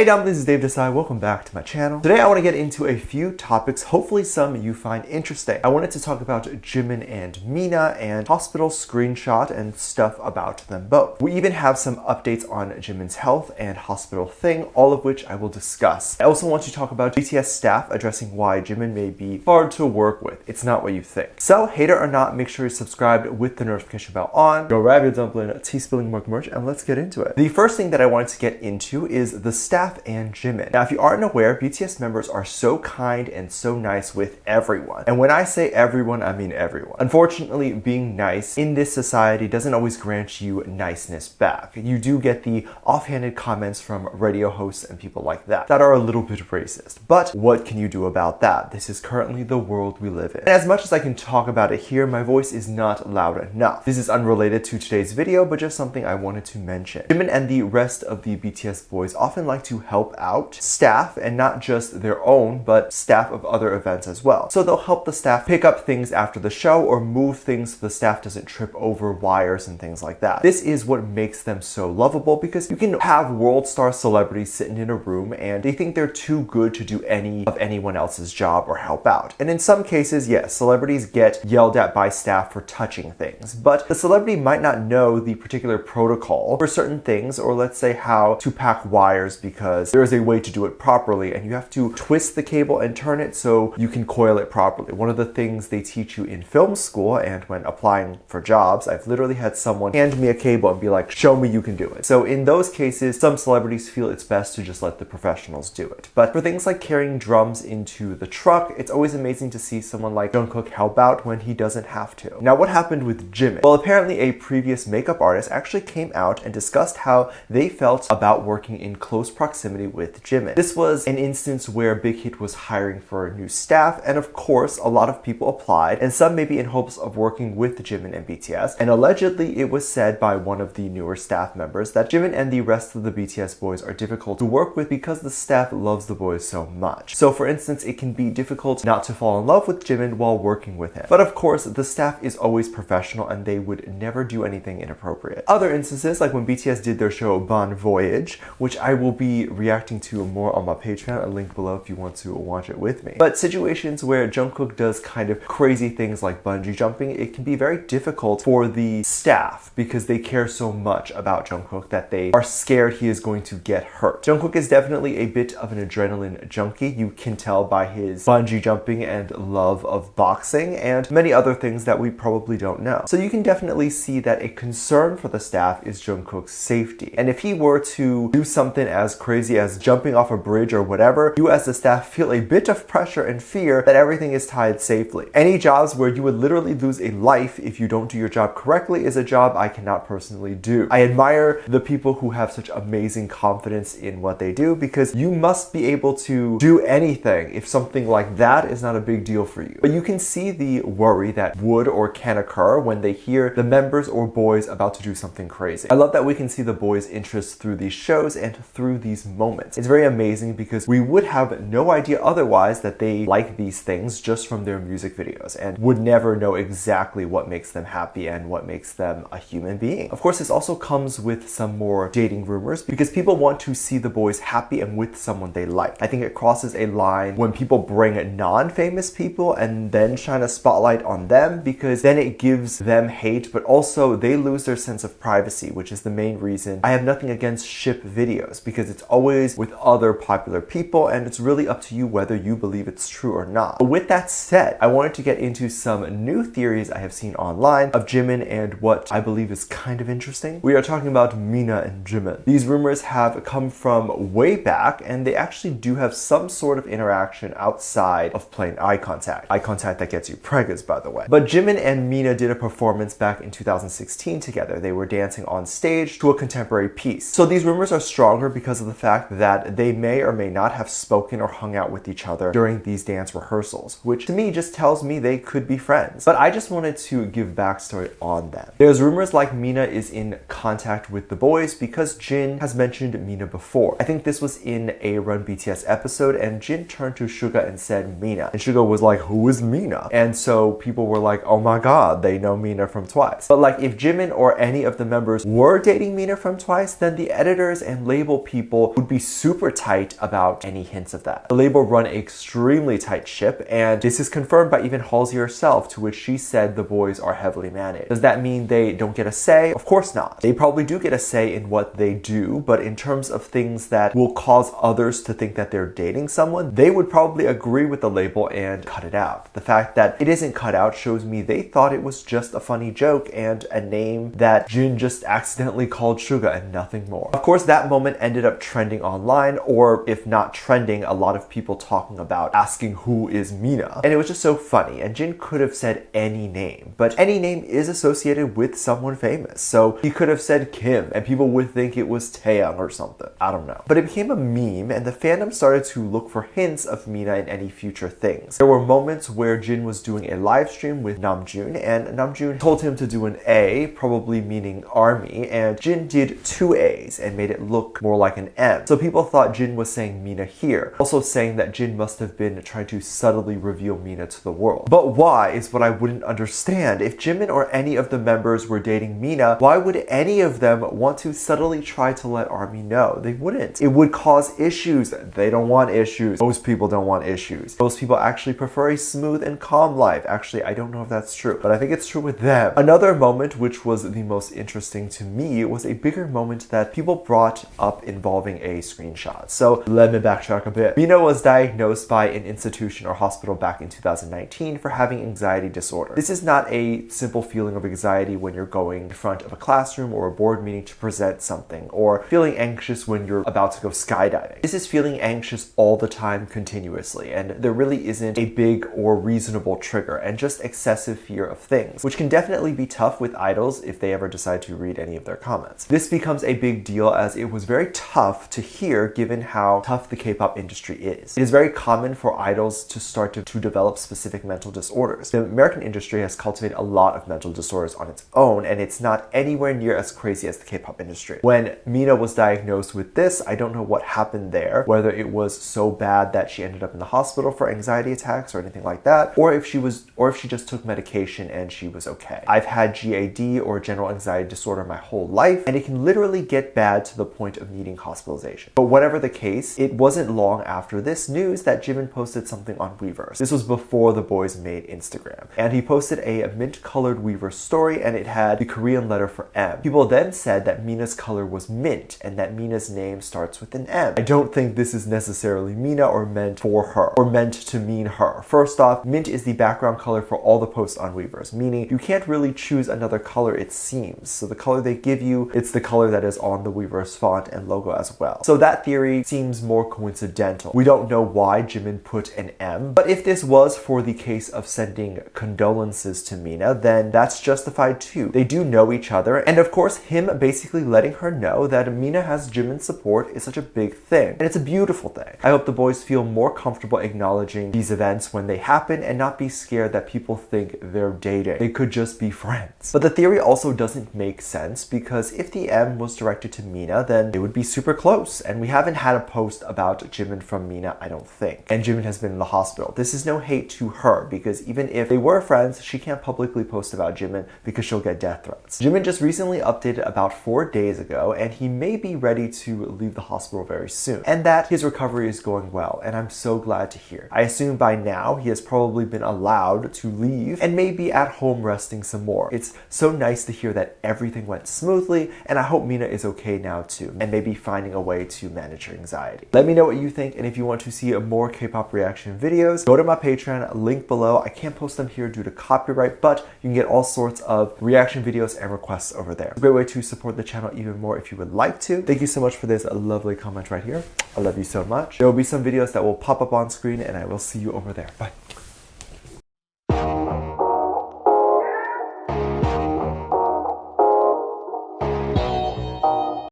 Hey dumplings, it's Dave Desai. Welcome back to my channel. Today I want to get into a few topics, hopefully some you find interesting. I wanted to talk about Jimin and Mina and hospital screenshot and stuff about them both. We even have some updates on Jimin's health and hospital thing, all of which I will discuss. I also want to talk about BTS staff addressing why Jimin may be hard to work with. It's not what you think. So, hater or not, make sure you're subscribed with the notification bell on. Go grab your dumpling, tea spilling mug merch, and let's get into it. The first thing that I wanted to get into is the staff and Jimin. Now, if you aren't aware, BTS members are so kind and so nice with everyone. And when I say everyone, I mean everyone. Unfortunately, being nice in this society doesn't always grant you niceness back. You do get the offhanded comments from radio hosts and people like that are a little bit racist. But what can you do about that? This is currently the world we live in. And as much as I can talk about it here, my voice is not loud enough. This is unrelated to today's video, but just something I wanted to mention. Jimin and the rest of the BTS boys often like to help out staff, and not just their own, but staff of other events as well. So they'll help the staff pick up things after the show or move things so the staff doesn't trip over wires and things like that. This is what makes them so lovable, because you can have world star celebrities sitting in a room and they think they're too good to do any of anyone else's job or help out. And in some cases, yes, celebrities get yelled at by staff for touching things, but the celebrity might not know the particular protocol for certain things, or let's say how to pack wires, because there is a way to do it properly and you have to twist the cable and turn it so you can coil it properly. One of the things they teach you in film school and when applying for jobs, I've literally had someone hand me a cable and be like, show me you can do it. So in those cases, some celebrities feel it's best to just let the professionals do it. But for things like carrying drums into the truck, it's always amazing to see someone like Jungkook help out when he doesn't have to. Now, what happened with Jimin? Well, apparently a previous makeup artist actually came out and discussed how they felt about working in close proximity with Jimin. This was an instance where Big Hit was hiring for new staff, and of course a lot of people applied, and some maybe in hopes of working with Jimin and BTS, and allegedly it was said by one of the newer staff members that Jimin and the rest of the BTS boys are difficult to work with because the staff loves the boys so much. So for instance, it can be difficult not to fall in love with Jimin while working with him. But of course, the staff is always professional and they would never do anything inappropriate. Other instances, like when BTS did their show Bon Voyage, which I will be reacting to more on my Patreon, a link below if you want to watch it with me. But situations where Jungkook does kind of crazy things like bungee jumping, it can be very difficult for the staff because they care so much about Jungkook that they are scared he is going to get hurt. Jungkook is definitely a bit of an adrenaline junkie. You can tell by his bungee jumping and love of boxing and many other things that we probably don't know. So you can definitely see that a concern for the staff is Jungkook's safety. And if he were to do something as crazy as jumping off a bridge or whatever, you as the staff feel a bit of pressure and fear that everything is tied safely. Any jobs where you would literally lose a life if you don't do your job correctly is a job I cannot personally do. I admire the people who have such amazing confidence in what they do, because you must be able to do anything if something like that is not a big deal for you. But you can see the worry that would or can occur when they hear the members or boys about to do something crazy. I love that we can see the boys' interest through these shows and through these moments. It's very amazing because we would have no idea otherwise that they like these things just from their music videos and would never know exactly what makes them happy and what makes them a human being. Of course, this also comes with some more dating rumors because people want to see the boys happy and with someone they like. I think it crosses a line when people bring non-famous people and then shine a spotlight on them, because then it gives them hate, but also they lose their sense of privacy, which is the main reason I have nothing against ship videos, because it's always with other popular people and it's really up to you whether you believe it's true or not. But with that said, I wanted to get into some new theories I have seen online of Jimin and what I believe is kind of interesting. We are talking about Mina and Jimin. These rumors have come from way back and they actually do have some sort of interaction outside of plain eye contact. Eye contact that gets you preggers, by the way. But Jimin and Mina did a performance back in 2016 together. They were dancing on stage to a contemporary piece. So these rumors are stronger because of the fact that they may or may not have spoken or hung out with each other during these dance rehearsals, which to me just tells me they could be friends. But I just wanted to give backstory on them. There's rumors like Mina is in contact with the boys because Jin has mentioned Mina before. I think this was in a Run BTS episode and Jin turned to Suga and said Mina. And Suga was like, who is Mina? And so people were like, oh my god, they know Mina from TWICE. But like if Jimin or any of the members were dating Mina from TWICE, then the editors and label people label would be super tight about any hints of that. The label run an extremely tight ship, and this is confirmed by even Halsey herself, to which she said the boys are heavily managed. Does that mean they don't get a say? Of course not. They probably do get a say in what they do, but in terms of things that will cause others to think that they're dating someone, they would probably agree with the label and cut it out. The fact that it isn't cut out shows me they thought it was just a funny joke and a name that Jin just accidentally called Suga and nothing more. Of course, that moment ended up trending online, or if not trending, a lot of people talking about asking who is Mina. And it was just so funny, and Jin could have said any name, but any name is associated with someone famous. So he could have said Kim and people would think it was Taeyang or something. I don't know. But it became a meme, and the fandom started to look for hints of Mina in any future things. There were moments where Jin was doing a live stream with Namjoon, and Namjoon told him to do an A, probably meaning army, and Jin did 2 A's and made it look more like an M. So people thought Jin was saying Mina here, also saying that Jin must have been trying to subtly reveal Mina to the world. But why is what I wouldn't understand. If Jimin or any of the members were dating Mina, why would any of them want to subtly try to let ARMY know? They wouldn't. It would cause issues. They don't want issues. Most people don't want issues. Most people actually prefer a smooth and calm life. Actually, I don't know if that's true, but I think it's true with them. Another moment which was the most interesting to me was a bigger moment that people brought up involving a screenshot. So let me backtrack a bit. Mina was diagnosed by an institution or hospital back in 2019 for having anxiety disorder. This is not a simple feeling of anxiety when you're going in front of a classroom or a board meeting to present something, or feeling anxious when you're about to go skydiving. This is feeling anxious all the time continuously, and there really isn't a big or reasonable trigger, and just excessive fear of things, which can definitely be tough with idols if they ever decide to read any of their comments. This becomes a big deal as it was very tough to hear given how tough the K-pop industry is. It is very common for idols to start to develop specific mental disorders. The American industry has cultivated a lot of mental disorders on its own, and it's not anywhere near as crazy as the K-pop industry. When Mina was diagnosed with this, I don't know what happened there, whether it was so bad that she ended up in the hospital for anxiety attacks or anything like that, or if she just took medication and she was okay. I've had GAD or general anxiety disorder my whole life, and it can literally get bad to the point of needing hospitalization. But whatever the case, it wasn't long after this news that Jimin posted something on Weverse. This was before the boys made Instagram, and he posted a mint-colored Weverse story, and it had the Korean letter for M. People then said that Mina's color was mint, and that Mina's name starts with an M. I don't think this is necessarily Mina or meant for her, or meant to mean her. First off, mint is the background color for all the posts on Weverse, meaning you can't really choose another color, it seems. So the color they give you, it's the color that is on the Weverse font and logo as well. So that theory seems more coincidental. We don't know why Jimin put an M, but if this was for the case of sending condolences to Mina, then that's justified too. They do know each other, and of course him basically letting her know that Mina has Jimin's support is such a big thing, and it's a beautiful thing. I hope the boys feel more comfortable acknowledging these events when they happen and not be scared that people think they're dating. They could just be friends. But the theory also doesn't make sense, because if the M was directed to Mina, then they would be super close, and we haven't had a post about Jimin from Mina, I don't think. And Jimin has been in the hospital. This is no hate to her, because even if they were friends, she can't publicly post about Jimin because she'll get death threats. Jimin just recently updated about 4 days ago, and he may be ready to leave the hospital very soon, and that his recovery is going well, and I'm so glad to hear. I assume by now he has probably been allowed to leave and maybe at home resting some more. It's so nice to hear that everything went smoothly, and I hope Mina is okay now too, and maybe finding a way to manage her anxiety. Let me know what you think, and if you want to see more K-pop reaction videos, go to my Patreon, link below. I can't post them here due to copyright, but you can get all sorts of reaction videos and requests over there. It's a great way to support the channel even more if you would like to. Thank you so much for this lovely comment right here. I love you so much. There will be some videos that will pop up on screen, and I will see you over there. Bye.